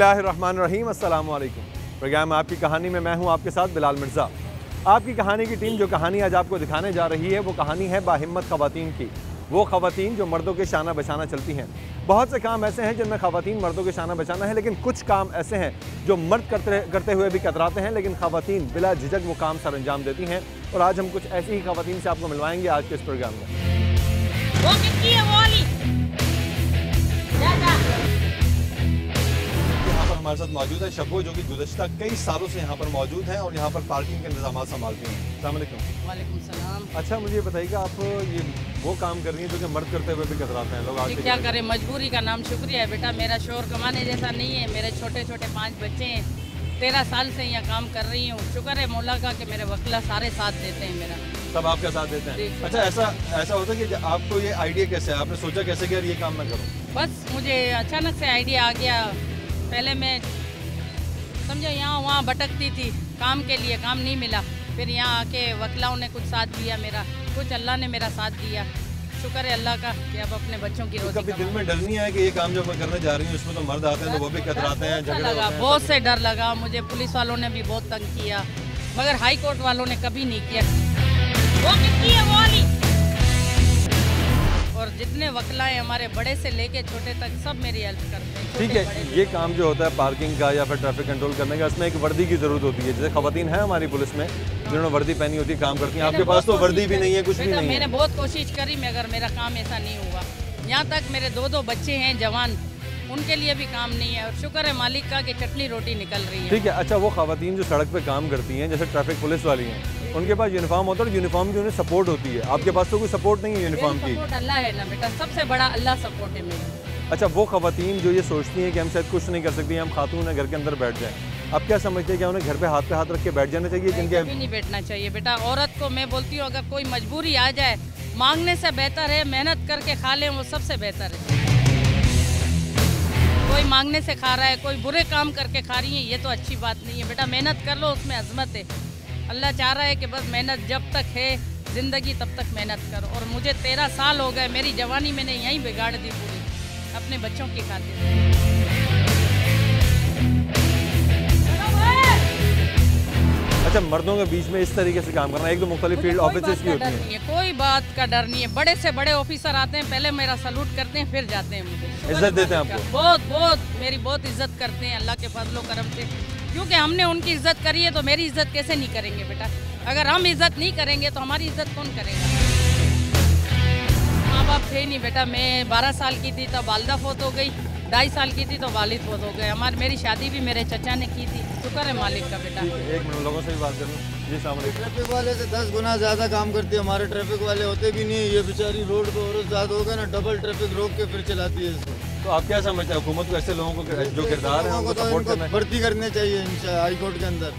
बिस्मिल्लाहिर्रहमानिर्रहीम, अस्सलाम वालेकुम। प्रोग्राम आपकी कहानी में मैं हूं आपके साथ बिलाल मिर्ज़ा। आपकी कहानी की टीम जो कहानी आज आपको दिखाने जा रही है वो कहानी है बाहिम्मत ख़वातीन की। वो ख़वातीन जो मर्दों के शाना बशाना चलती हैं। बहुत से काम ऐसे हैं जिनमें ख़वातीन मर्दों के शाना बशाना है, लेकिन कुछ काम ऐसे हैं जो मर्द करते हुए भी कतराते हैं, लेकिन ख़वातीन बिला झिझक वो काम सर अंजाम देती हैं। और आज हम कुछ ऐसी ही ख़वातीन से आपको मिलवाएंगे आज के इस प्रोग्राम में। हमारे साथ मौजूद है शब्बो, जो कि गुज़श्ता कई सालों से यहाँ पर मौजूद हैं और यहाँ पर पार्किंग के इंतजाम संभालती हैं। अस्सलाम वालेकुम। वालेकुम सलाम। अच्छा, मुझे ये बताइएगा, आप ये वो काम कर रही हैं जो कि मर्द करते हुए भी कतराते हैं लोग आज क्या करें, मजबूरी का नाम शुक्रिया है बेटा। मेरा शोर कमाने जैसा नहीं है, मेरे छोटे छोटे 5 बच्चे हैं। 13 साल से यहाँ काम कर रही हूँ। शुक्र है मौला का कि मेरे वकीला सारे साथ देते हैं, मेरा सब आपका साथ देते हैं। अच्छा, ऐसा होता है कि आपको ये आइडिया कैसे, आपने सोचा कैसे कि यार ये काम मैं करूँ? बस मुझे अचानक से आइडिया आ गया। पहले मैं समझो यहाँ वहाँ भटकती थी काम के लिए, काम नहीं मिला। फिर यहाँ आके वकीलाओं ने कुछ साथ दिया मेरा, कुछ अल्लाह ने मेरा साथ दिया। शुक्र है अल्लाह का कि अब अपने बच्चों की रोटी। कभी दिल में डर नहीं आया कि ये काम जो मैं करने जा रही हूँ उसमें तो मर्द आते हैं तो वो भी कतराते हैं, झगड़े होते हैं? बहुत से डर लगा मुझे। पुलिस वालों ने भी बहुत तंग किया, मगर हाई कोर्ट वालों ने कभी नहीं किया। वो किसकी है वो वाली? और जितने वकलाएं हमारे बड़े से लेके छोटे तक सब मेरी हेल्प करते हैं। ठीक है, ये काम जो होता है पार्किंग का या फिर ट्रैफिक कंट्रोल करने का, इसमें एक वर्दी की जरूरत होती है। जैसे खवातीन है हमारी पुलिस में जिन्होंने वर्दी पहनी होती है, काम करती हैं। आपके पास तो वर्दी भी नहीं है, कुछ भी नहीं है। मैंने बहुत कोशिश करी मगर मेरा काम ऐसा नहीं हुआ। यहाँ तक मेरे 2 बच्चे हैं जवान, उनके लिए भी काम नहीं है। और शुक्र है मालिक का कि चटनी रोटी निकल रही है। ठीक है। अच्छा, वो खवातीन जो सड़क पे काम करती हैं जैसे ट्रैफिक पुलिस वाली हैं, उनके पास यूनिफॉर्म होता है और यूनिफॉर्म की उन्हें सपोर्ट होती है। आपके पास तो कोई सपोर्ट नहीं है यूनिफॉर्म की? सपोर्ट अल्लाह है ना बेटा, सबसे बड़ा अल्लाह सपोर्ट है मेरा। अच्छा, वो खवातीन जो ये सोचती हैं कि हम शायद कुछ नहीं कर सकती, हम खातून हैं घर के अंदर बैठ जाएं, आप क्या समझते हैं कि उन्हें घर पे हाथ रख के बैठ जाना चाहिए? जिनके कभी नहीं बैठना चाहिए बेटा। औरत को मैं बोलती हूँ अगर कोई मजबूरी आ जाए, मांगने से बेहतर है मेहनत करके खा लें, वो सबसे बेहतर है। कोई मांगने से खा रहा है, कोई बुरे काम करके खा रही है, ये तो अच्छी बात नहीं है बेटा। मेहनत कर लो, उसमें अजमत है। अल्लाह चाह रहा है कि बस मेहनत जब तक है ज़िंदगी तब तक मेहनत करो। और मुझे 13 साल हो गए, मेरी जवानी मैंने यहीं बिगाड़ दी पूरी अपने बच्चों की खातिर। अच्छा, मर्दों के बीच में इस तरीके से काम करना, एक तो मुख्तलिफ फील्ड ऑफिस की होती है। कोई बात का डर नहीं है। बड़े से बड़े ऑफिसर आते हैं, पहले मेरा सलूट करते हैं, फिर जाते हैं। मुझे इज्जत देते हैं आपको? बहुत मेरी बहुत इज्जत करते हैं अल्लाह के फजलो करम से। क्योंकि हमने उनकी इज्जत करी है तो मेरी इज्जत कैसे नहीं करेंगे बेटा? अगर हम इज्जत नहीं करेंगे तो हमारी इज्जत कौन करेगा? माँ बाप थे नहीं बेटा। मैं 12 साल की थी तब वालदा फौत हो गई, 2.5 साल की थी तो वालिद फौत हो गए। मेरी शादी भी मेरे चचा ने की थी। शुक्र है मालिक का बेटा। एक मिनट, लोगों से भी बात करूँ। जी सामने ट्रैफिक वाले से 10 गुना ज़्यादा काम करती है। हमारे ट्रैफिक वाले होते भी नहीं। ये बेचारी रोड पे औरत ज़्यादा हो गए ना, डबल ट्रैफिक रोक के फिर चलाती है इसको। तो आप क्या समझते हैं, हुकूमत को ऐसे लोगों को जो किरदार है उनको सपोर्ट करना है? भर्ती करने चाहिए हाई कोर्ट के अंदर।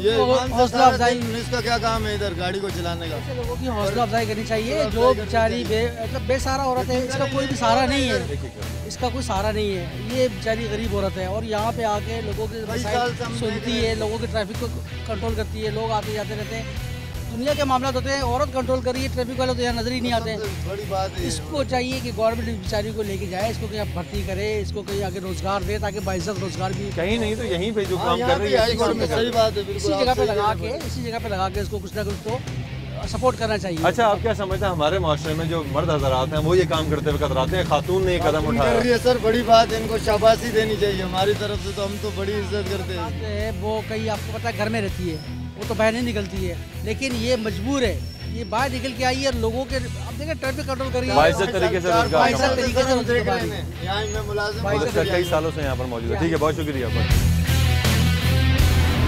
ये हौसला अफजाई, इसका क्या काम है इधर गाड़ी को चलाने का? लोगों की हौसला अफजाई करनी चाहिए। जो बेचारी मतलब बेसहारा औरत है, इसका कोई भी सहारा नहीं है, इसका कोई सहारा नहीं है। ये बेचारी गरीब औरत है और यहाँ पे आके लोगों के सुनती है, लोगों के ट्रैफिक को कंट्रोल करती है। लोग आते जाते रहते हैं, दुनिया के मामला होते हैं, औरत कंट्रोल कर रही है, ट्रैफिक वाले तो यहाँ नजर ही नहीं आते। बड़ी बात है। इसको चाहिए कि गवर्नमेंट बेचारी को लेके जाए, इसको कहीं भर्ती करे, इसको कहीं आगे रोजगार दे, ताकि बाइज्जत रोजगार भी कहीं नहीं तो यहीं पे जो काम कर रही है। सही बात है, इसी जगह पे लगा के इसको कुछ ना कुछ तो सपोर्ट करना चाहिए। अच्छा, आप क्या समझते हैं हमारे माशरे में जो मर्द हजरात हैं वो ये काम करते हुए कतराते हैं, खातून ने ये कदम उठाया है? सर बड़ी बात है, इनको शाबाशी देनी चाहिए हमारी तरफ से। तो हम तो बड़ी इज्जत करते हैं। वो कहीं आपको पता है घर में रहती है, वो तो बाहर नहीं निकलती है, लेकिन ये मजबूर है, ये बाहर निकल के आई है। लोगों के अब देखिए ट्रैफिक कंट्रोल कर रही है, बाइज्जत तरीके से कई सालों से यहाँ पर मौजूद है। ठीक है, बहुत शुक्रिया।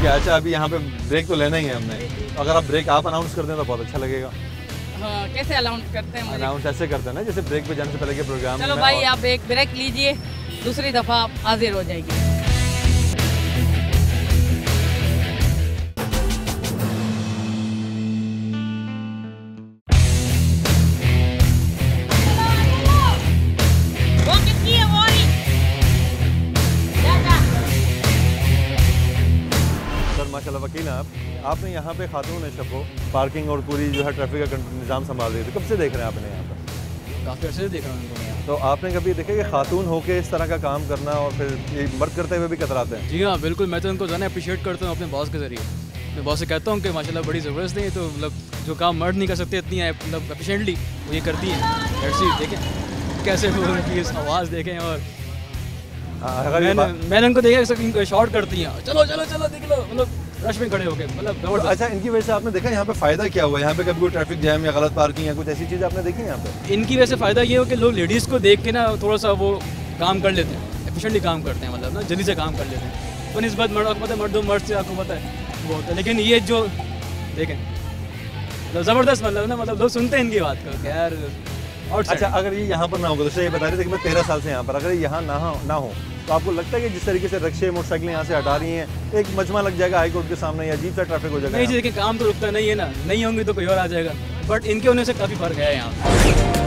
अच्छा, अभी यहाँ पे ब्रेक तो लेना ही है हमने। अगर आप ब्रेक आप अनाउंस कर दें तो बहुत अच्छा लगेगा। हाँ, कैसे अनाउंस करते हैं? अनाउंस ऐसे करते हैं ना जैसे ब्रेक पे जाने से पहले के प्रोग्राम। चलो भाई, आप एक ब्रेक लीजिए, दूसरी दफा आप हाजिर हो जाएगी। माशाल्लाह वकील हैं आपने यहाँ पे खातून है शब्बो पार्किंग और पूरी जो है ट्रैफिक का निज़ाम संभाल रही थी, कब से देख रहे हैं आपने यहाँ पर? काफ़ी अर्से से देख रहा हूँ उनको। तो आपने कभी देखा कि खातून होके इस तरह का काम करना और फिर ये मर्द करते हुए भी कतराते हैं? जी हाँ बिल्कुल, मैं तो उनको ज़्यादा अप्रिशिएट करता हूँ अपने बॉस के ज़रिए। मैं बॉस से कहता हूँ कि माशाल्लाह बड़ी ज़बरदस्त है, तो मतलब जो काम मर्द नहीं कर सकते इतनी मतलब एफिशिएंटली वो ये करती है। देखें कैसे वो उनकी इस आवाज़ देखें, और मैंने उनको देखा शॉर्ट करती हैं, चलो चलो चलो देख लो, मतलब रश में खड़े होके, मतलब अच्छा, इनकी वजह से आपने देखा यहाँ पे फ़ायदा क्या हुआ? यहाँ पे कभी कोई ट्रैफिक जैम या गलत पार्किंग या कुछ ऐसी चीज़ आपने देखी यहाँ पे? इनकी वजह से फ़ायदा ये हो कि लोग लेडीज़ को देख के ना थोड़ा सा वो काम कर लेते हैं, एफिशिएंटली काम करते हैं, मतलब ना जल्दी से काम कर लेते हैं। तो निस्बत मर्द से आपको पता है वो होता है, लेकिन ये जो देखें मतलब ज़बरदस्त, मतलब ना मतलब लोग सुनते हैं इनकी बात को यार। और अच्छा, अगर ये यहाँ पर ना होगा, तो ये बता रहे थे कि मैं 13 साल से यहाँ पर, अगर ये यहाँ ना हो तो आपको लगता है कि जिस तरीके से रिक्शे मोटरसाइकिलें यहाँ से हटा रही हैं, एक मजमा लग जाएगा हाई कोर्ट के सामने या अजीब सा ट्रैफिक हो जाएगा? नहीं जी, देखिए काम तो रुकता नहीं है ना, नहीं होंगी तो कोई और आ जाएगा, बट इनके होने से काफ़ी फ़र्क है यहाँ।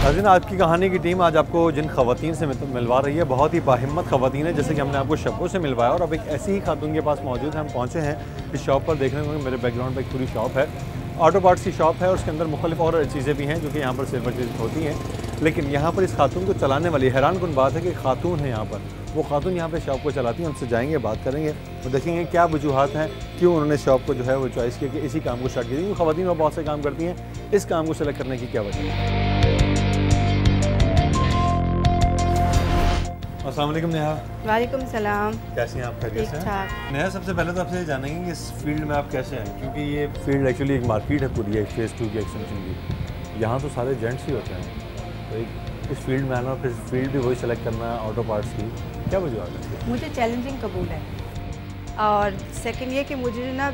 नाज़रीन, आज की कहानी की टीम आज आपको जिन ख़वातीन से मिलवा रही है, बहुत ही बाहिम्मत ख़वातीन है, जैसे कि हमने आपको शबों से मिलवाया, और अब एक ऐसी ही खातून के पास मौजूद है। हम पहुँचे हैं इस शॉप पर, देखने को मेरे बैकग्राउंड पर एक पूरी शॉप है, ऑटो पार्ट्स की शॉप है, और उसके अंदर मुख्तलिफ और चीज़ें भी हैं जो कि यहाँ पर सिल्वर चीज़ होती हैं। लेकिन यहाँ पर इस खातून को चलाने वाली हैरान कुन बात है कि खातून है यहाँ पर, वो खातून यहाँ पर शॉप को चलाती हैं। हमसे जाएंगे, बात करेंगे, तो देखेंगे क्या वजूहात हैं, क्यों उन्होंने शॉप को जो है वो चॉइस किया कि इसी काम को स्टार्ट किया। क्योंकि ख़वातीन वो बहुत से काम करती हैं, इस काम को सेलेक्ट करने की क्या वजह है? अस्सलाम वालेकुम नेहा। वालेकुम सलाम। कैसे हैं आप? खैरियत से? ठीक ठाक। नेहा, सबसे पहले तो आपसे जानेंगे कि इस फील्ड में आप कैसे हैं, क्योंकि ये फील्ड एक्चुअली एक मार्केट है पूरी, एक फेज़ 2 की एक्सटेंशन की। यहाँ तो सारे जेंट्स ही होते हैं, तो एक इस फील्ड में आना और फिर फील्ड भी वही सेलेक्ट करना ऑटो पार्ट्स की, क्या वजह है? मुझे चैलेंजिंग कबूल है, और सेकंड ये कि मुझे ना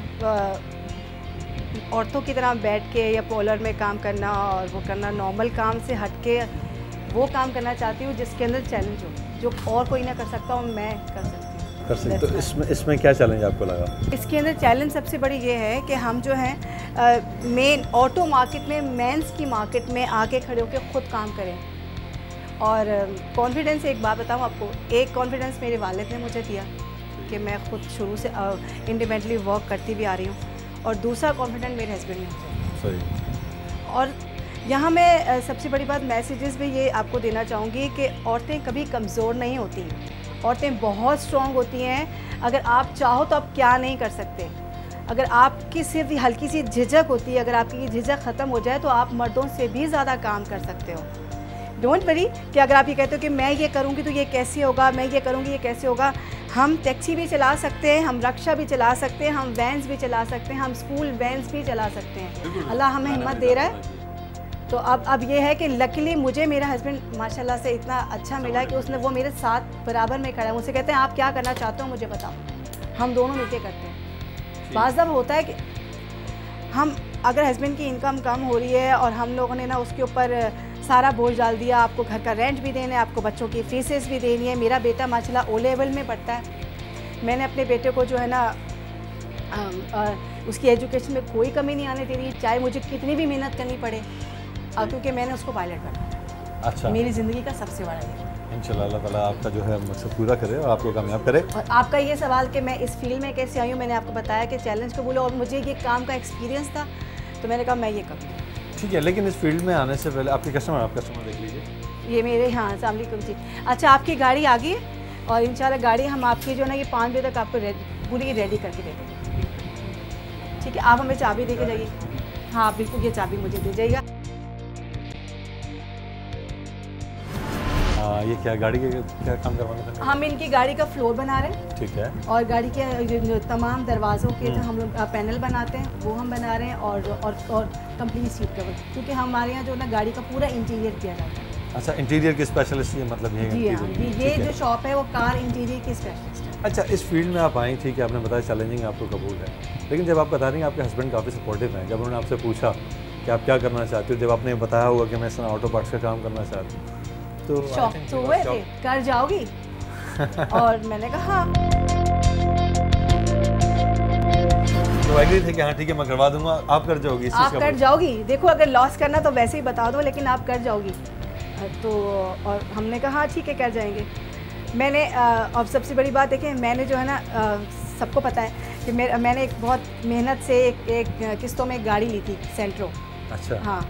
औरतों की तरह बैठ के या पोलर में काम करना और वो करना, नॉर्मल काम से हट के वो काम करना चाहती हूँ जिसके अंदर चैलेंज हो, जो और कोई ना कर सकता हूँ मैं कर सकती हूँ। तो इसमें क्या चैलेंज आपको लगा? इसके अंदर चैलेंज सबसे बड़ी ये है कि हम जो हैं मेन ऑटो मार्केट में, मेंस की मार्केट में आके खड़े होकर ख़ुद काम करें। और कॉन्फिडेंस, एक बात बताऊँ आपको, एक कॉन्फिडेंस मेरे वालिद ने मुझे दिया कि मैं ख़ुद शुरू से इंडिपेंडेंटली वर्क करती भी आ रही हूँ, और दूसरा कॉन्फिडेंस मेरे हस्बैंड ने मुझे। सही। और यहाँ मैं सबसे बड़ी बात मैसेजेस भी ये आपको देना चाहूँगी कि औरतें कभी कमज़ोर नहीं होती, औरतें बहुत स्ट्रॉन्ग होती हैं। अगर आप चाहो तो आप क्या नहीं कर सकते। अगर आपकी सिर्फ हल्की सी झिझक होती है, अगर आपकी ये झिझक ख़त्म हो जाए तो आप मर्दों से भी ज़्यादा काम कर सकते हो। डोंट वरी कि अगर आप ये कहते हो कि मैं ये करूँगी तो ये कैसे होगा, मैं ये करूँगी ये कैसे होगा। हम टैक्सी भी चला सकते हैं, हम रिक्शा भी चला सकते हैं, हम वैन्स भी चला सकते हैं, हम स्कूल वैन्स भी चला सकते हैं। अल्लाह हमें हिम्मत दे रहा है। तो अब ये है कि लकीली मुझे मेरा हस्बैंड माशाल्लाह से इतना अच्छा मिला कि उसने वो मेरे साथ बराबर में खड़ा है। मुझसे कहते हैं आप क्या करना चाहते हो मुझे बताओ, हम दोनों मिलके करते हैं। बाज़ दफ़ा होता है कि हम अगर हस्बैंड की इनकम कम हो रही है और हम लोगों ने ना उसके ऊपर सारा बोझ डाल दिया, आपको घर का रेंट भी देना है, आपको बच्चों की फीसेस भी देनी है। मेरा बेटा माशाल्लाह ओ लेवल में पढ़ता है, मैंने अपने बेटे को जो है ना उसकी एजुकेशन में कोई कमी नहीं आने दे रही, चाहे मुझे कितनी भी मेहनत करनी पड़े, क्योंकि मैंने उसको पायलट बनाया। अच्छा, मेरी ज़िंदगी का सबसे बड़ा ये। इंशाल्लाह अल्लाह ताला आपका जो है मकसद पूरा करे और आपको कामयाब करे। और आपका ये सवाल कि मैं इस फील्ड में कैसे आई हूँ, मैंने आपको बताया कि चैलेंज कबूल, और मुझे ये काम का एक्सपीरियंस था तो मैंने कहा मैं ये करूँ। ठीक है, लेकिन इस फील्ड में आने से पहले आपके कस्टमर, आप कस्टमर देख लीजिए। ये मेरे, हाँ अस्सलाम वालेकुम जी। अच्छा, आपकी गाड़ी आ गई है और इंशाल्लाह गाड़ी हम आपकी जो है ना ये 5 बजे तक आपको पूरी रेडी करके दे देंगे। ठीक है, आप हमें चाबी दे के जाइए। हाँ बिल्कुल, ये चाबी मुझे दे जाइएगा। ये क्या गाड़ी के क्या काम करवाना था? हम इनकी गाड़ी का फ्लोर बना रहे हैं। ठीक है। और गाड़ी के जो तमाम दरवाज़ों के जो हम लोग पैनल बनाते हैं वो हम बना रहे हैं, और कंप्लीट सीट कवर, क्योंकि हमारे यहाँ जो ना गाड़ी का पूरा इंटीरियर किया जाता है। अच्छा, इंटीरियर के स्पेशलिस्ट ये मतलब ये? जी हाँ, ये जो शॉप है वो कार इंटीरियर की स्पेशलिस्ट है। अच्छा, इस फील्ड में आप आई, ठीक है, आपने बताया चैलेंजिंग आपको कबूल है, लेकिन जब आप बता रही हैं आपके हस्बैंड काफ़ी सपोर्टिव हैं, जब उन्होंने आपसे पूछा कि आप क्या करना चाहते हो, जब आपने बताया होगा कि मैं इस तरह ऑटो पार्ट्स का काम करना चाहती हूँ, तो शौक तो हुए थे, कर जाओगी? और मैंने कहा हाँ। तो एग्री थे कि हाँ ठीक है मैं करवा दूंगा, आप कर जाओगी? आप कर जाओगी, देखो अगर लॉस करना तो वैसे ही बता दो, लेकिन आप कर जाओगी। तो और हमने कहा हाँ ठीक है कर जाएंगे। मैंने अब सबसे बड़ी बात देखें, मैंने जो है ना सबको पता है कि मैंने एक बहुत मेहनत से एक किस्तों में एक गाड़ी ली थी सेंट्रो। अच्छा। हाँ,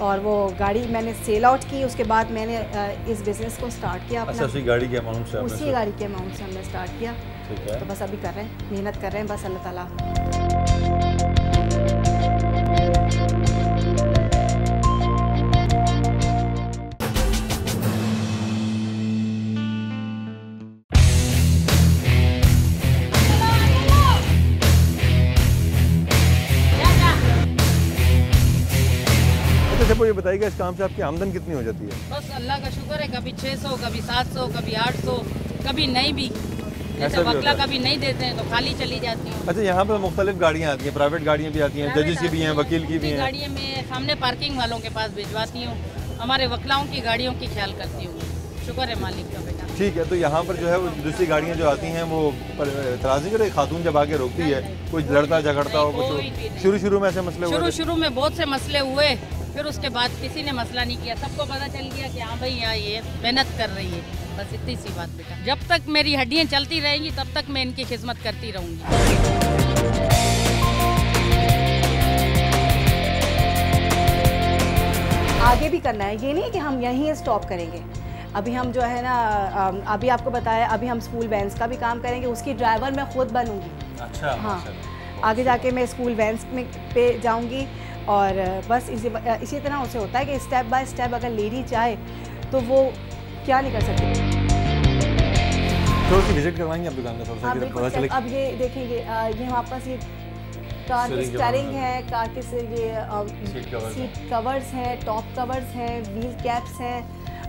और वो गाड़ी मैंने सेल आउट की, उसके बाद मैंने इस बिज़नेस को स्टार्ट किया अपना। अच्छा, उसी गाड़ी के अमाउंट से आपने? उसी गाड़ी के अमाउंट से हमने स्टार्ट किया। ठीक है। तो बस अभी कर रहे हैं, मेहनत कर रहे हैं, बस अल्लाह ताला। अच्छा, ये बताइएगा इस काम से आपकी आमदन कितनी हो जाती है? बस अल्लाह का शुक्र है, कभी 600, कभी 700, कभी 800, कभी नहीं भी। जैसे वकला कभी नहीं देते हैं तो खाली चली जाती हूँ। अच्छा, यहाँ पर मुख्तलिफ गाड़ियाँ आती हैं, प्राइवेट गाड़ियाँ भी आती हैं, जजेस की भी हैं, वकील की भी हैं। गाड़ियाँ में सामने पार्किंग वालों के पास भिजवाती हूँ, हमारे वकलाओं की गाड़ियों की ख्याल करती हूँ। शुक्र है मालिक का बेटा। ठीक है, तो यहाँ पर जो है वो दूसरी गाड़ियाँ जो आती हैं वो तराजी करे, खातून जब आके रोकती है, कोई लड़ता झगड़ता हो कुछ, शुरू में ऐसे मसले हुए? शुरू में बहुत से मसले हुए, फिर उसके बाद किसी ने मसला नहीं किया, सबको पता चल गया कि हाँ भाई यहाँ ये मेहनत कर रही है, बस इतनी सी बात बेटा। जब तक मेरी हड्डियाँ चलती रहेंगी तब तक मैं इनकी खिदमत करती रहूँगी। आगे भी करना है, ये नहीं कि हम यहीं स्टॉप करेंगे। अभी हम जो है ना, अभी आपको बताया, अभी हम स्कूल वैन्स का भी काम करेंगे, उसकी ड्राइवर मैं खुद बनूंगी। अच्छा। हाँ, आगे जाके मैं स्कूल वैन्स में पे जाऊंगी। और बस इसी तरह उसे होता है कि स्टेप बाय स्टेप अगर लेडी चाहे तो वो क्या नहीं कर सकती। थोड़ी सी विजिट करवाएंगे आप दुकान का थोड़ा सा, पता चले। अब ये देखेंगे, ये हमारे पास ये कार की स्टीयरिंग है, कार के से ये सीट कवर्स हैं, टॉप कवर्स हैं, व्हील कैप्स हैं,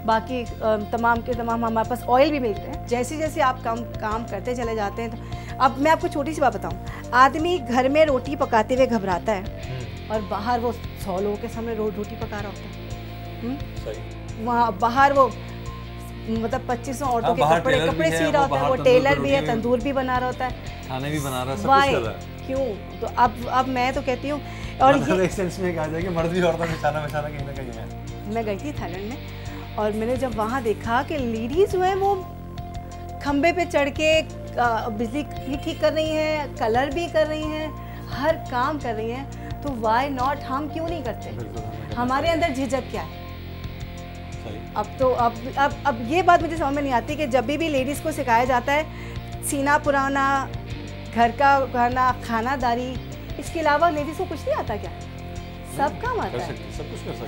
बाकी तमाम के तमाम हमारे पास ऑयल भी मिलते हैं। जैसे जैसे आप काम करते चले जाते हैं तो अब मैं आपको छोटी सी बात बताऊं, आदमी घर में रोटी पकाते हुए घबराता है और बाहर वो 100 लोगों के सामने रोटी पका रहा होता है। वहाँ बाहर वो मतलब 2500 औरतों के कपड़े सी रहा होता है, वो टेलर भी है, तंदूर भी बना रहा होता है, खाने भी बना रहा है, सब कुछ कर रहा है। क्यों? तो अब मैं तो कहती हूँ, और ये एक सेंस में कहा जाए कि मर्द भी औरतों में निशाना कहीं ना कहीं है। मैं गई थी थाईलैंड में और मैंने जब वहाँ देखा कि लेडीज़ जो है वो खंबे पे चढ़ के बिजली भी ठीक कर रही हैं, कलर भी कर रही हैं, हर काम कर रही हैं, तो वाई नॉट, हम क्यों नहीं करते? हमारे अंदर झिझक क्या है? अब तो अब ये बात मुझे समझ में नहीं आती कि जब भी लेडीज़ को सिखाया जाता है सीना पुराना, घर का करना, खानादारी, इसके अलावा लेडीज़ को कुछ नहीं आता क्या? सब काम आता है,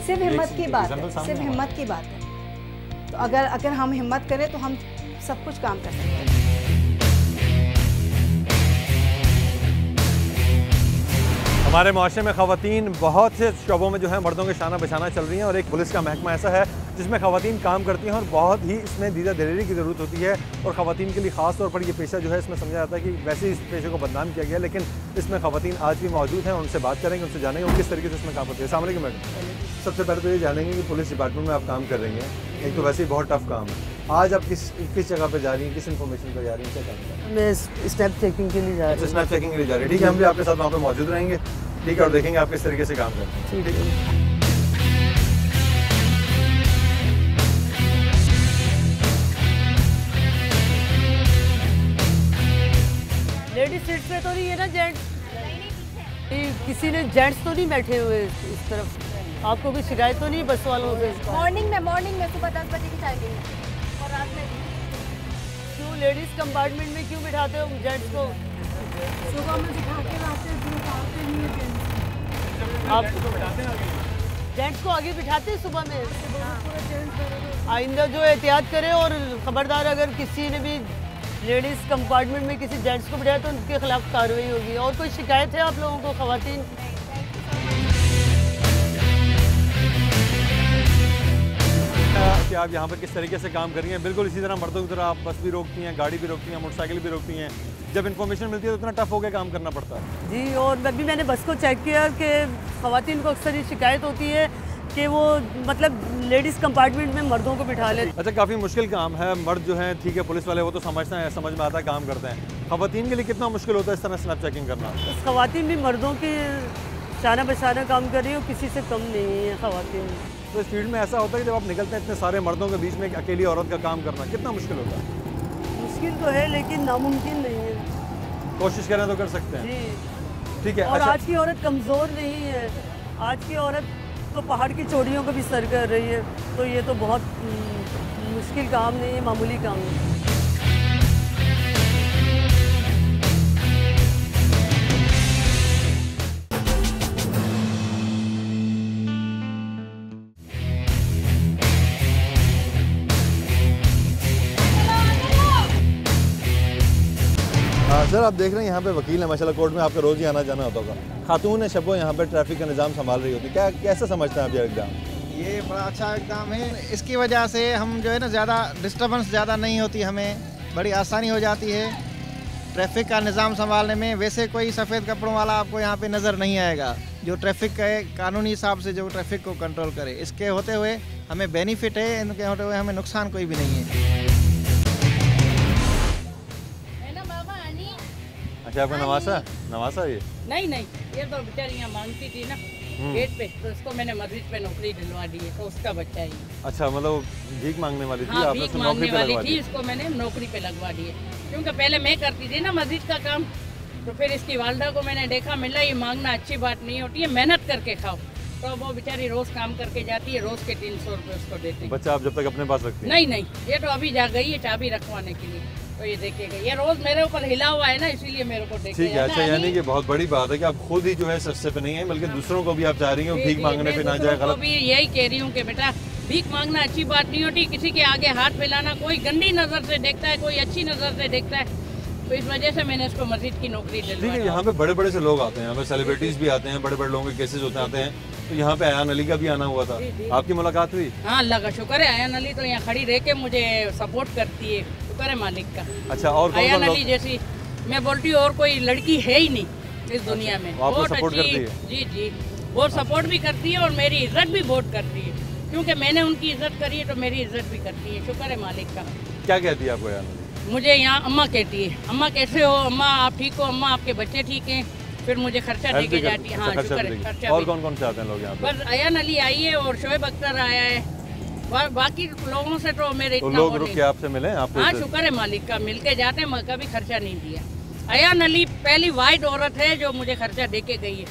सिर्फ हिम्मत की बात है, सिर्फ हिम्मत की बात है। तो अगर हम हिम्मत करें तो हम सब कुछ काम कर सकते हैं। हमारे माशरे में ख़वातीन बहुत से शोबों में जो है मर्दों के शाना बशाना चल रही हैं, और एक पुलिस का महकमा ऐसा है जिसमें ख़वातीन काम करती हैं और बहुत ही इसमें दीदा दिलेरी की ज़रूरत होती है। और ख़वातीन के लिए ख़ास तौर पर ये पेशा जो है इसमें समझा जाता है कि वैसे ही इस पेशे को बदनाम किया गया, लेकिन इसमें ख़वातीन आज भी मौजूद हैं। उनसे बात करेंगे, उनसे जानेंगे वो किस तरीके से इसमें काम करती है। अस्सलाम वालेकुम मैडम, सबसे पहले तो ये जानेंगे कि पुलिस डिपार्टमेंट में आप काम कर रही हैं, एक तो वैसे ही बहुत टफ काम है, आज आप किस जगह पे जा रही हैं, किस इन्फॉर्मेशन पर जा रही हैं, क्या काम कर रही हैं? मैं स्नैप चेकिंग के लिए जा रही हूँ। स्नैप चेकिंग के लिए जा रही है, ठीक है, हम भी आपके साथ वहाँ पे मौजूद रहेंगे, ठीक है, और देखेंगे आप किस तरीके से काम करते हैं। ठीक है। लेडीज सीट पे तो नहीं है ना जेंट्स? किसी ने जेंट्स तो नहीं बैठे हुए इस तरफ? आपको कोई शिकायत तो नहीं बस वालों से? मॉर्निंग में सुबह 10 बजे की टाइमिंग है और रात में क्यों लेडीज कंपार्टमेंट में क्यों बिठाते हो जेंट्स को? सुबह में बिठा के लाते हैं, आप जेंट्स को आगे बिठाते हैं सुबह में? आइंदा जो एहतियात करें, और ख़बरदार अगर किसी ने भी लेडीज़ कंपार्टमेंट में किसी जेंट्स को बिठाया तो उनके खिलाफ कार्रवाई होगी। और कोई शिकायत है आप लोगों को ख़वातीन? कि आप यहाँ पर किस तरीके से काम कर रही हैं, बिल्कुल इसी तरह मर्दों की तरह आप बस भी रोकती हैं, गाड़ी भी रोकती हैं, मोटरसाइकिल भी रोकती हैं। जब इन्फॉर्मेशन मिलती है तो इतना टफ हो गया काम करना पड़ता है। जी, और अभी मैंने बस को चेक किया कि ख़वातीन को अक्सर ये शिकायत होती है कि वो मतलब लेडीज़ कंपार्टमेंट में मर्दों को बिठा लेते। अच्छा, काफ़ी मुश्किल काम है। मर्द जो हैं ठीक है, पुलिस वाले वो तो समझते हैं, समझ में आता है, काम करते हैं। ख़वातीन के लिए कितना मुश्किल होता है इस तरह स्नैप चेकिंग करना? ख़वातीन भी मर्दों की शाना बशाना काम कर रही है, किसी से कम नहीं है ख़वातीन। तो इस फील्ड में ऐसा होता है कि जब आप निकलते हैं इतने सारे मर्दों के बीच में एक अकेली औरत का काम करना कितना मुश्किल होता है? मुश्किल तो है लेकिन नामुमकिन नहीं है। कोशिश करें तो कर सकते हैं। जी। ठीक है। और अच्छा, आज की औरत कमज़ोर नहीं है, आज की औरत तो पहाड़ की चोटियों को भी सर कर रही है, तो ये तो बहुत मुश्किल काम नहीं है, मामूली काम नहीं। सर आप देख रहे हैं यहाँ पे वकील है माशाल्लाह, कोर्ट में आपका रोज़ ही आना जाना होता होगा। खातून है शब्बो यहाँ पे ट्रैफिक का निज़ाम संभाल रही होती, क्या कैसे समझते हैं आप ये एग्जाम? ये बड़ा अच्छा एग्ज़ाम है, इसकी वजह से हम जो है ना ज़्यादा डिस्टर्बेंस ज़्यादा नहीं होती, हमें बड़ी आसानी हो जाती है ट्रैफिक का निज़ाम संभालने में। वैसे कोई सफ़ेद कपड़ों वाला आपको यहाँ पे नज़र नहीं आएगा जो ट्रैफिक के कानूनी हिसाब से जो ट्रैफिक को कंट्रोल करे। इसके होते हुए हमें बेनिफिट है, इनके होते हुए हमें नुकसान कोई भी नहीं है। अच्छा आपका नवासा ये? नहीं, ये तो बेचारी यहाँ मांगती थी ना गेट पे, तो इसको मैंने मस्जिद पे नौकरी दिलवा दी है, तो उसका बच्चा ही। अच्छा मतलब भीख मांगने वाली थी? हाँ, आपने भीख उसको मांगने नौकरी पे वाली लगवा थी, दी? इसको मैंने नौकरी पे लगवा दी है, क्योंकि पहले मैं करती थी ना मस्जिद का काम, तो फिर इसकी वालदा को मैंने देखा, मिला ये मांगना अच्छी बात नहीं होती है, मेहनत करके खाओ। तो वो बेचारी रोज काम करके जाती है, रोज के 300 रुपये उसको देती है। बच्चा आप जब तक अपने पास रखती हैं? नहीं, ये तो अभी जा गई है चाबी रखवाने के लिए, तो ये देखेगा, ये रोज मेरे ऊपर हिला हुआ है ना, इसीलिए मेरे को देखेगा। ठीक है। अच्छा यानी कि बहुत बड़ी बात है कि आप खुद ही जो है सस्ते पे नहीं है, बल्कि दूसरों को भी आप चाह रही हैं भीख मांगने पे ना जाए। गलत भी यही कह रही हूँ कि बेटा भीख मांगना अच्छी बात नहीं होती, किसी के आगे हाथ फैलाना, कोई गंदी नज़र से देखता है, कोई अच्छी नज़र से देखता है, तो इस वजह से मैंने इसको मस्जिद की नौकरी दिलवाई। ठीक है। यहाँ पे बड़े बड़े से लोग आते हैं, यहाँ पे सेलिब्रिटीज भी आते हैं, बड़े बड़े लोगों के केसेस होते आते हैं, तो यहाँ पे अयान अली का भी आना हुआ था, आपकी मुलाकात हुई? हाँ, अल्लाह का शुक्र है, अयान अली तो यहाँ खड़ी रह के मुझे सपोर्ट करती है, शुक्र है मालिक का। अच्छा, और अयान अली जैसी मैं बोलती हूँ और कोई लड़की है ही नहीं इस दुनिया में। बहुत सपोर्ट करती है? जी, बहुत सपोर्ट भी करती है और मेरी इज्जत भी बहुत करती है, क्योंकि मैंने उनकी इज्जत करी है तो मेरी इज्जत भी करती है, शुक्र है मालिक का। क्या कहती है आपको अयान? मुझे यहाँ अम्मा कहती है, अम्मा कैसे हो, अम्मा आप ठीक हो, अम्मा आपके बच्चे ठीक हैं, फिर मुझे खर्चा दे के जाती है। हाँ, शुक्र है, खर्चा। और कौन कौन से आते हैं लोग यहाँ पे? बस अयान अली आई है और शोएब अख्तर आया है, बाकी लोगों से तो मेरे तो इतना लोग रुक के आपसे मिले आपको? हाँ, शुक्र है मालिक का, मिलके जाते हैं, कभी खर्चा नहीं दिया। अयान अली पहली वाइट औरत है जो मुझे खर्चा दे के गई है,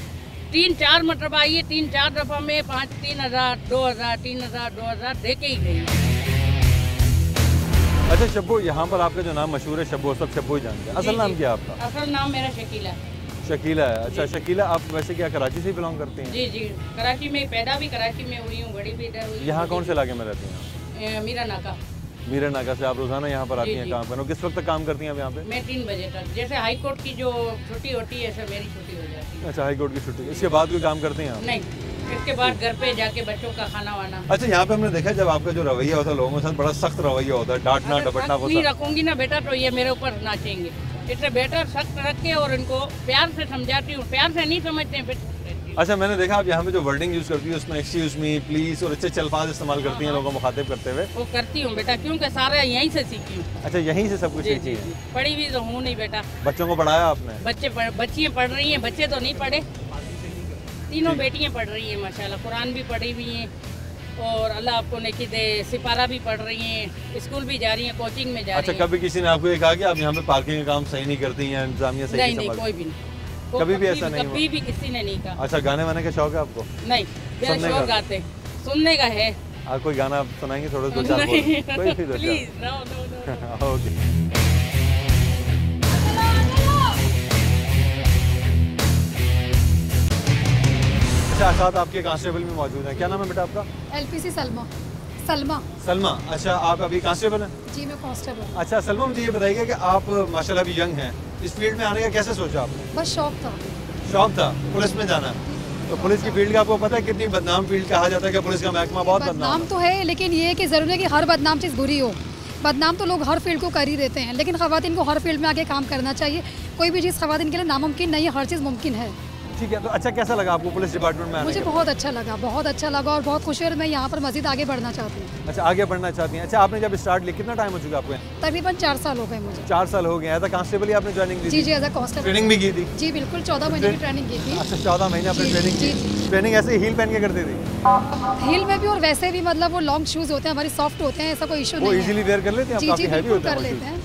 3-4 मरतबा आई है, 3-4 दफ़ा में 3,000, 2,000, 3,000, 2,000 दे के ही गई। अच्छा शब्बो, यहाँ पर आपका जो नाम मशहूर है शब्बो, सब शब्बो ही जानते हैं, असल नाम क्या है आपका? असल नाम मेरा शकीला है। शकीला है। अच्छा शकीला, आप वैसे क्या कराची से ही बिलोंग करती हैं? जी, कराची में पैदा भी कराची में हुई हूँ, बड़ी भी इधर हुई। यहाँ कौन से इलाके में रहती हैं? मीरा नाका। मीरा नाका से आप रोजाना यहाँ पर आती हैं काम करने? किस वक्त तक काम करती हैं आप यहाँ पे? मैं 3 बजे तक, जैसे हाई कोर्ट की जो छुट्टी होती है ऐसे मेरी छुट्टी हो जाती है। अच्छा, हाई कोर्ट की छुट्टी, इसके बाद कोई काम करते हैं आप? नहीं, इसके बाद घर पे जाके बच्चों का खाना वाना। अच्छा, यहाँ पे हमने देखा जब आपका जो रवैया होता है लोगों के साथ बड़ा सख्त रवैया होता है, डांटना डपटना होता नहीं रखूंगी ना बेटा तो ये मेरे ऊपर नाचेंगे, इससे बेटर सख्त रख के और इनको प्यार से समझाती हूँ, प्यार से नहीं समझते हैं फिर। अच्छा, मैंने देखा आप यहाँ पे जो वर्डिंग यूज करती है उसमें एक्सक्यूज मी, प्लीज और अच्छे अल्फाज इस्तेमाल करती हैं लोगों को मुखातिब करते हुए। वो करती हूँ बेटा, क्योंकि सारा यहीं से सीखी हूँ। अच्छा, यहीं से सब कुछ सीखी है? पढ़ी भी तो हूँ नहीं बेटा। बच्चों को पढ़ाया आपने? बच्चियाँ पढ़ रही हैं, बच्चे तो नहीं पढ़े, तीनों बेटियाँ पढ़ रही हैं माशाल्लाह, कुरान भी पढ़ी हुई हैं और अल्लाह आपको नेकी दे, सिपारा भी पढ़ रही हैं, स्कूल भी जा रही हैं, कोचिंग में जा रही हैं। अच्छा, कभी किसी ने आपको ये कहा कि आप यहाँ पे पार्किंग का काम सही नहीं करती हैं, इंतजामिया सही नहीं, कोई भी नहीं, कभी भी ऐसा नहीं? कभी भी किसी ने नहीं कहा। अच्छा, गाने वाने का शौक है आपको? नहीं, मेरा शौक गाते सुनने का है। आप कोई गाना सुनाएंगे थोड़ा? 2-4 प्लीज, नो। ओके। अच्छा, साथ आपके कांस्टेबल भी मौजूद हैं, क्या नाम है बेटा आपका? LPC सलमा। अच्छा, आप अभी कांस्टेबल हैं? जी, मैं कांस्टेबल। अच्छा सलमा, मुझे ये बताइए कि आप माशाल्लाह अभी यंग हैं, इस फील्ड में आने का कैसे सोचा आपने? बस शौक था पुलिस में जाना? तो पुलिस की फील्ड का आपको पता है कितनी बदनाम फील्ड कहा जाता है कि पुलिस का महकमा बहुत बदनाम तो है, लेकिन ये है कि ज़रूरी है कि हर बदनाम चीज़ बुरी हो। बदनाम तो लोग हर फील्ड को कर ही देते हैं, लेकिन ख़वातीन को हर फील्ड में आगे काम करना चाहिए। कोई भी चीज़ ख़वातीन के लिए नामुमकिन नहीं है, हर चीज़ मुमकिन है। ठीक है, तो अच्छा कैसा लगा आपको पुलिस डिपार्टमेंट में आने मुझे के? बहुत अच्छा लगा और बहुत खुशी है और मैं यहाँ पर मज़ीद आगे बढ़ना चाहती हूँ। अच्छा, आगे बढ़ना चाहती हैं। अच्छा, आपने जब स्टार्ट लिया कितना टाइम हो चुका आपको? तकरीबन 4 साल हो गए मुझे। 4 साल हो गए। एज अ कांस्टेबल ही आपने ज्वाइनिंग दी? जी, एज अ कांस्टेबल। ट्रेनिंग भी की थी? जी बिल्कुल, 14 महीने की ट्रेनिंग की थी। अच्छा, 14 महीने आपने ट्रेनिंग की? ट्रेनिंग ऐसे हील पहन के करती थी? हील में भी और वैसे भी, मतलब वो लॉन्ग शूज़ होते हैं, हमारी सॉफ्ट होते हैं, ऐसा कोई इशू नहीं है। वो इजीली वेयर कर लेते हैं? जी, काफी हैवी होते कर लेते हैं।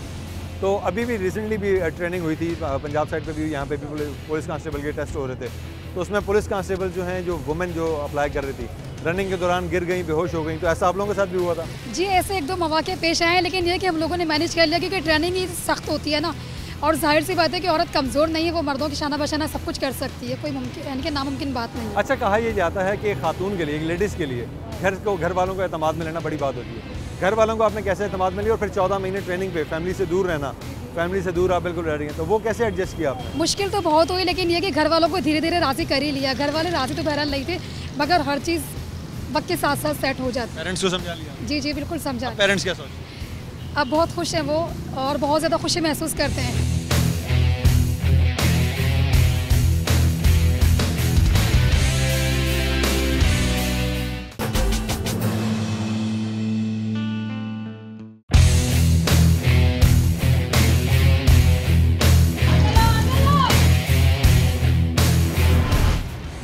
तो अभी भी रिसेंटली भी ट्रेनिंग हुई थी पंजाब साइड पे भी, यहाँ पे भी पुलिस कांस्टेबल के टेस्ट हो रहे थे, तो उसमें पुलिस कांस्टेबल जो हैं, जो वुमेन जो अप्लाई कर रही थी, रनिंग के दौरान गिर गई, बेहोश हो गई, तो ऐसा आप लोगों के साथ भी हुआ था? जी, ऐसे एक दो मौके पेश आए हैं, लेकिन ये कि हम लोगों ने मैनेज कर लिया, क्योंकि ट्रेनिंग ही सख्त होती है ना, और जाहिर सी बात है कि औरत कमज़ोर नहीं है, वो मर्दों की शाना बशाना सब कुछ कर सकती है, कोई मुमकिन यानी कि नामुमकिन बात नहीं है। अच्छा, कहा यह जाता है कि खातून के लिए, एक लेडीज़ के लिए घर वालों को एतमाद में लेना बड़ी बात होती है। घर वालों को आपने कैसे एतमाद में लिया, और फिर 14 महीने ट्रेनिंग पे फैमिली से दूर रहना, फैमिली से दूर आप बिल्कुल रह रही हैं, तो वो कैसे एडजस्ट किया आपने? मुश्किल तो बहुत हुई, लेकिन ये कि घर वालों को धीरे धीरे राज़ी कर ही लिया। घर वाले राज़ी तो बहरहाल नहीं थे, मगर हर चीज़ वक्त के साथ साथ सेट हो जाती है। पेरेंट्स को समझा लिया? जी जी, बिल्कुल समझा। पेरेंट्स क्या सोचते? अब बहुत खुश हैं वो, और बहुत ज़्यादा खुशी महसूस करते हैं।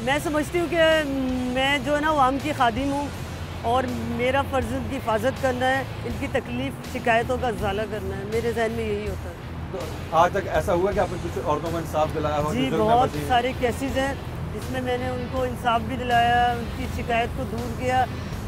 मैं समझती हूँ कि मैं जो है ना आवाम की खादिम हूँ, और मेरा फ़र्ज़ की हिफाजत करना है, इनकी तकलीफ़ शिकायतों का इजाला करना है, मेरे जहन में यही होता है। तो आज तक ऐसा हुआ कि आपने कुछ औरतों को इंसाफ दिलाया हो? जी, बहुत सारे केसेस हैं जिसमें मैंने उनको इंसाफ भी दिलाया, उनकी शिकायत को दूर किया,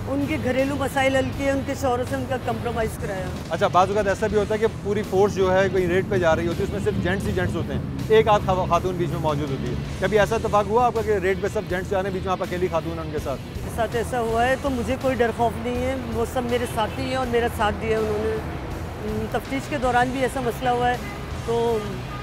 उनके घरेलू मसाइल हल किए, उनके शौहरों से उनका कंप्रोमाइज़ कराया। अच्छा, बाज़ वक़्त ऐसा भी होता है कि पूरी फोर्स जो है कोई रेड पे जा रही होती है, उसमें सिर्फ जेंट्स ही जेंट्स होते हैं, एक आध खातून बीच में मौजूद होती है। कभी ऐसा इत्तेफाक हुआ आपका कि रेड पे सब जेंट्स जा रहे हैं, बीच में आप अकेली खातून उनके साथ? साथ ऐसा हुआ है, तो मुझे कोई डर खौफ नहीं है, वो सब मेरे साथी हैं और मेरा साथ दिया उन्होंने। तफ्तीश के दौरान भी ऐसा मसला हुआ है, तो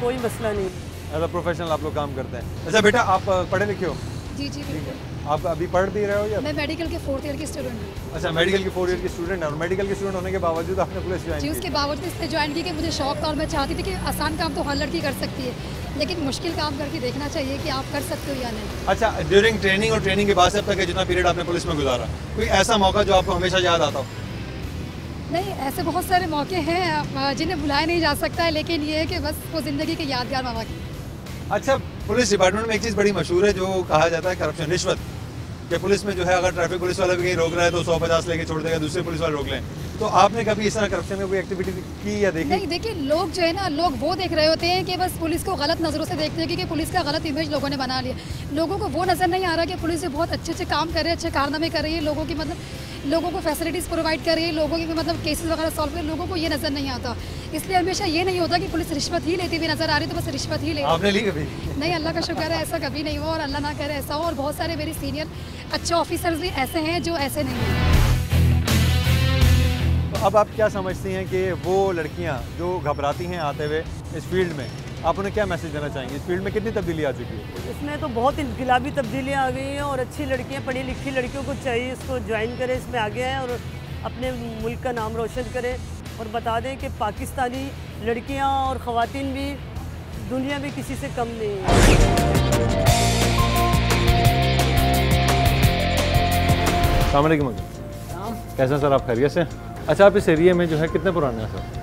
कोई मसला नहीं। एज अ प्रोफेशनल आप लोग काम करते हैं। अच्छा बेटा, आप पढ़े लिखे हो? जी जी बिल्कुल। आप अभी पढ़ भी रहे हो या? मैं मेडिकल के 4th ईयर की स्टूडेंट हूँ। अच्छा, मेडिकल की 4th ईयर की स्टूडेंट है, और मेडिकल की स्टूडेंट होने के बावजूद आपने पुलिस ज्वाइन जी, की? उसके बावजूद इसलिए ज्वाइन की कि मुझे शौक था, और मैं चाहती थी कि आसान काम तो हर लड़की कर सकती है, लेकिन मुश्किल काम करके देखना चाहिए कि आप कर सकते हो या नहीं। अच्छा, ड्यूरिंग ट्रेनिंग और ट्रेनिंग के बाद से अब तक जितना पीरियड आपने पुलिस में गुजारा, कोई ऐसा मौका जो आपको हमेशा याद आता हो? नहीं, ऐसे बहुत सारे मौके हैं जिन्हें भुलाया नहीं जा सकता है, लेकिन ये है कि बस वो ज़िंदगी के यादगार मौके। अच्छा, पुलिस डिपार्टमेंट में एक चीज़ बड़ी मशहूर है जो कहा जाता है करप्शन, रिश्वत, कि पुलिस में जो है अगर ट्रैफिक पुलिस वाला भी कहीं रोक रहा है तो 150 लेके छोड़ देगा, दूसरे पुलिस वाले रोक लें। तो आपने कभी इस तरह करप्शन में कोई एक्टिविटी की या देखी? नहीं, देखिए लोग जो है ना, लोग वो देख रहे होते हैं कि बस पुलिस को गलत नज़रों से देखते हैं, क्योंकि पुलिस का गलत इमेज लोगों ने बना लिया। लोगों को वो नज़र नहीं आ रहा कि पुलिस जो बहुत अच्छे अच्छे काम कर रही है, अच्छे कारनामे कर रही है, लोगों की मतलब लोगों को फैसिलिटीज़ प्रोवाइड कर रही है, लोगों की मतलब केसेस वगैरह सॉल्व कर, लोगों को ये नज़र नहीं आता। इसलिए हमेशा ये नहीं होता कि पुलिस रिश्वत ही लेती हुई नज़र आ रही, तो बस रिश्वत ही ले। आपने ली कभी? नहीं, अल्लाह का शुक्र है ऐसा कभी नहीं हुआ, और अल्लाह ना करे ऐसा हो। और बहुत सारे मेरे सीनियर अच्छे ऑफिसर्स भी ऐसे हैं जो ऐसे नहीं हैं। तो अब आप क्या समझती हैं कि वो लड़कियां जो घबराती हैं आते हुए इस फील्ड में, आप उन्हें क्या मैसेज देना चाहेंगे? इस फील्ड में कितनी तब्दीली आ चुकी है? इसमें तो बहुत इनकलाबी तब्दीलियाँ आ गई हैं, और अच्छी लड़कियाँ, पढ़ी लिखी लड़कियों को चाहिए इसको ज्वाइन करें, इसमें आगे आएँ और अपने मुल्क का नाम रोशन करें, और बता दें कि पाकिस्तानी लड़कियाँ और ख़वातीन भी दुनिया में किसी से कम नहीं है। अस्सलाम वालेकुम। कैसे सर, आप खैरियत से? अच्छा, आप इस एरिया में जो है कितने पुराने हैं सर?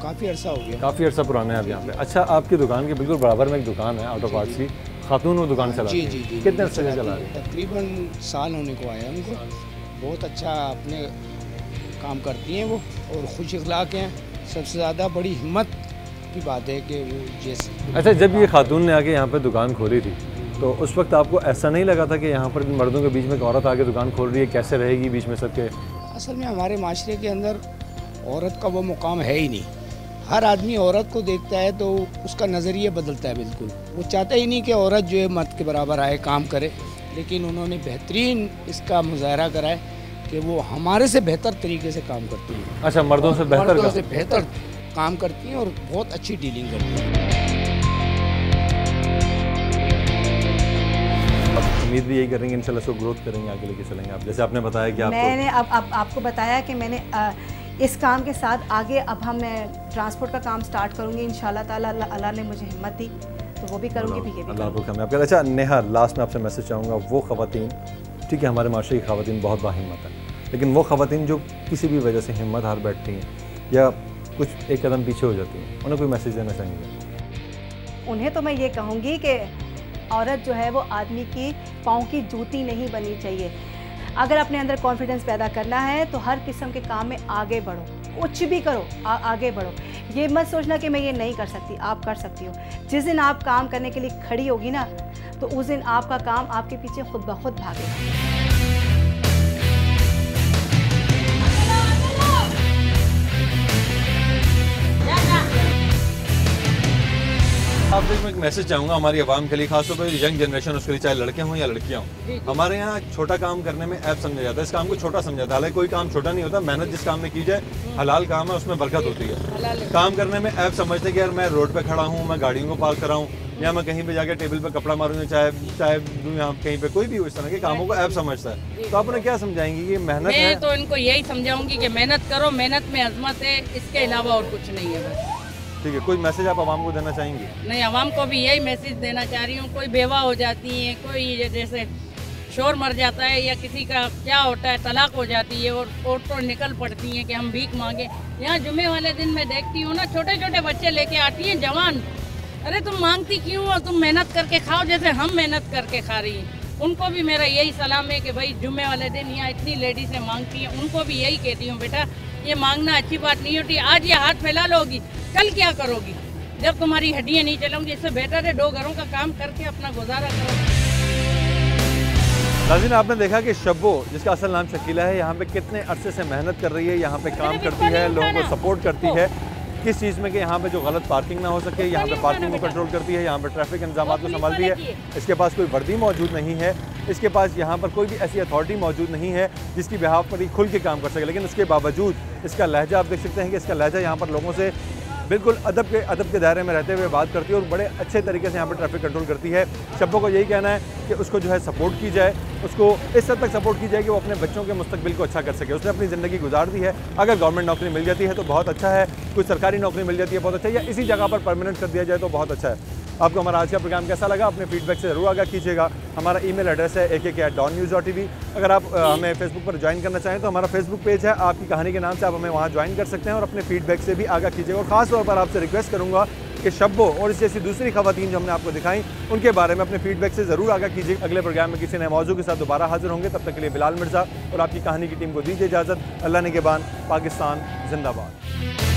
काफ़ी अर्सा हो गया। काफ़ी अर्सा पुराने हैं आप यहाँ पे। अच्छा, आपकी दुकान के बिल्कुल बराबर में एक दुकान है ऑटो पार्ट्स की, खातून वो दुकान चला जी जी जी। कितने अर्से से चला रही है? तकरीबन साल होने को आया उनको। बहुत अच्छा अपने काम करती हैं वो, और खुश अखलाक हैं। सबसे ज़्यादा बड़ी हिम्मत की बात है कि वो जैसे। अच्छा, जब ये खातून ने आके यहाँ पे दुकान खोली थी, तो उस वक्त आपको ऐसा नहीं लगा था कि यहाँ पर मर्दों के बीच में एक औरत आके दुकान खोल रही है, कैसे रहेगी बीच में सबके? असल में हमारे माशरे के अंदर औरत का वो मुकाम है ही नहीं। हर आदमी औरत को देखता है तो उसका नज़रिया बदलता है बिल्कुल। वो चाहता ही नहीं कि औरत जो है मर्द के बराबर आए, काम करे, लेकिन उन्होंने बेहतरीन इसका मुजाहरा करा है कि वो हमारे से बेहतर तरीके से काम करती हैं। अच्छा, मर्दों से बेहतर काम करती हैं और बहुत अच्छी डीलिंग करती हैं। उम्मीद भी यही करेंगे इंशाल्लाह इसको ग्रोथ करेंगे, आगे लेके चलेंगे आप, जैसे आपने बताया कि मैंने अब आपको बताया कि मैंने इस काम के साथ आगे अब मैं ट्रांसपोर्ट का काम स्टार्ट करूँगी इंशाल्लाह ताला। अल्लाह ने मुझे हिम्मत दी तो वो भी करूँगी, भी ये भी अल्लाह आपको कामयाब करे। अच्छा नेहा, लास्ट में आपसे मैसेज चाहूँगा, वो ख़वातीन, ठीक है हमारे माशरे की ख़वातीन बहुत बाहिम्मत है, लेकिन वो ख़वातीन जो किसी भी वजह से हिम्मत हार बैठती हैं या कुछ एक कदम पीछे हो जाती हैं, उन्हें कोई मैसेज देना चाहेंगे? उन्हें तो मैं ये कहूँगी कि औरत जो है वो आदमी की पाँव की जूती नहीं बननी चाहिए। अगर अपने अंदर कॉन्फिडेंस पैदा करना है तो हर किस्म के काम में आगे बढ़ो, कुछ भी करो, आगे बढ़ो। ये मत सोचना कि मैं ये नहीं कर सकती, आप कर सकती हो। जिस दिन आप काम करने के लिए खड़ी होगी ना, तो उस दिन आपका काम आपके पीछे खुद ब खुद भागेगा। आपसे मैं एक मैसेज चाहूँगा हमारी आवाम के लिए, खासतौर पर यंग जनरेशन, उसके लिए, चाहे लड़के हों या लड़कियाँ हों। हमारे यहाँ छोटा काम करने में ऐप समझा जाता है, इस काम को छोटा समझा जाता है। हालांकि कोई काम छोटा नहीं होता, मेहनत जिस काम में की जाए, हलाल काम है, उसमें बरकत होती है। काम करने में ऐप समझते कि यार मैं रोड पे खड़ा हूँ, मैं गाड़ियों को पार्क कर रहा हूँ, या मैं कहीं पे जाके टेबल पे कपड़ा मारूंगा, चाहे यहाँ कहीं पे, कोई भी इस तरह के कामों को ऐप समझता है। तो आप उन्हें क्या समझाएंगी? ये मेहनत है। मैं तो इनको यही समझाऊंगी कि मेहनत करो, मेहनत में अजमत है, इसके अलावा और कुछ नहीं है बस। ठीक है, कोई मैसेज आप आवाम को देना चाहेंगी? नहीं, आवाम को भी यही मैसेज देना चाह रही हूँ। कोई बेवा हो जाती है, कोई जैसे शोर मर जाता है, या किसी का क्या होता है, तलाक हो जाती है, और औरतें निकल पड़ती हैं कि हम भीख मांगे। यहाँ जुमे वाले दिन मैं देखती हूँ ना, छोटे छोटे बच्चे लेके आती हैं, जवान। अरे तुम मांगती क्यों हो? तुम मेहनत करके खाओ जैसे हम मेहनत करके खा रही हैं। उनको भी मेरा यही सलाम है कि भाई जुम्मे वाले दिन यहाँ इतनी लेडीज़ें मांगती हैं, उनको भी यही कहती हूँ, बेटा ये मांगना अच्छी बात नहीं होती। आज ये हाथ फैला लोगी, कल क्या करोगी जब तुम्हारी हड्डियाँ नहीं चलोगी? इससे बेटर है 2 घरों का काम करके अपना गुजारा करो। नाज़रीन, आपने देखा कि शब्बो, जिसका असल नाम शकीला है, यहाँ पे कितने अरसे से मेहनत कर रही है, यहाँ पे काम करती है, लोगों को सपोर्ट करती है। किस चीज़ में कि यहाँ पे जो गलत पार्किंग ना हो सके, यहाँ पे पार्किंग को कंट्रोल करती है, यहाँ पे ट्रैफिक इंतजाम को संभालती है। इसके पास कोई वर्दी मौजूद नहीं है, इसके पास यहाँ पर कोई भी ऐसी अथॉरिटी मौजूद नहीं है जिसकी बिहाफ पर ही खुल के काम कर सके। लेकिन उसके बावजूद इसका लहजा आप देख सकते हैं कि इसका लहजा यहाँ पर लोगों से बिल्कुल अदब के दायरे में रहते हुए बात करती है, और बड़े अच्छे तरीके से यहाँ पर ट्रैफिक कंट्रोल करती है। शब्बों को यही कहना है कि उसको जो है सपोर्ट की जाए, उसको इस हद तक सपोर्ट की जाए कि वो अपने बच्चों के मुस्तकबिल को अच्छा कर सके। उसने अपनी ज़िंदगी गुजार दी है, अगर गवर्नमेंट नौकरी मिल जाती है तो बहुत अच्छा है, कोई सरकारी नौकरी मिल जाती है बहुत अच्छा है, या इसी जगह पर परमानेंट कर दिया जाए तो बहुत अच्छा है। आपको हमारा आज का प्रोग्राम कैसा लगा? अपने फीडबैक से ज़रूर आगाह कीजिएगा। हमारा ईमेल एड्रेस है ak@dawnnews.tv। अगर आप हमें फेसबुक पर ज्वाइन करना चाहें तो हमारा फेसबुक पेज है आपकी कहानी के नाम से, आप हमें वहाँ ज्वाइन कर सकते हैं और अपने फीडबैक से भी आगाह कीजिएगा। और ख़ास तौर पर आपसे रिक्वेस्ट करूँगा कि शब्बो और इस जैसी दूसरी खवातीन जो हमने आपको दिखाई, उनके बारे में अपने फीडबैक से ज़रूर आगाह कीजिए। अगले प्रोग्राम में किसी नए मौजू के साथ दोबारा हाजिर होंगे। तब तक के लिए बिलाल मिर्ज़ा और आपकी कहानी की टीम को दीजिए इजाज़त। अल्लाह निगहबान। पाकिस्तान जिंदाबाद।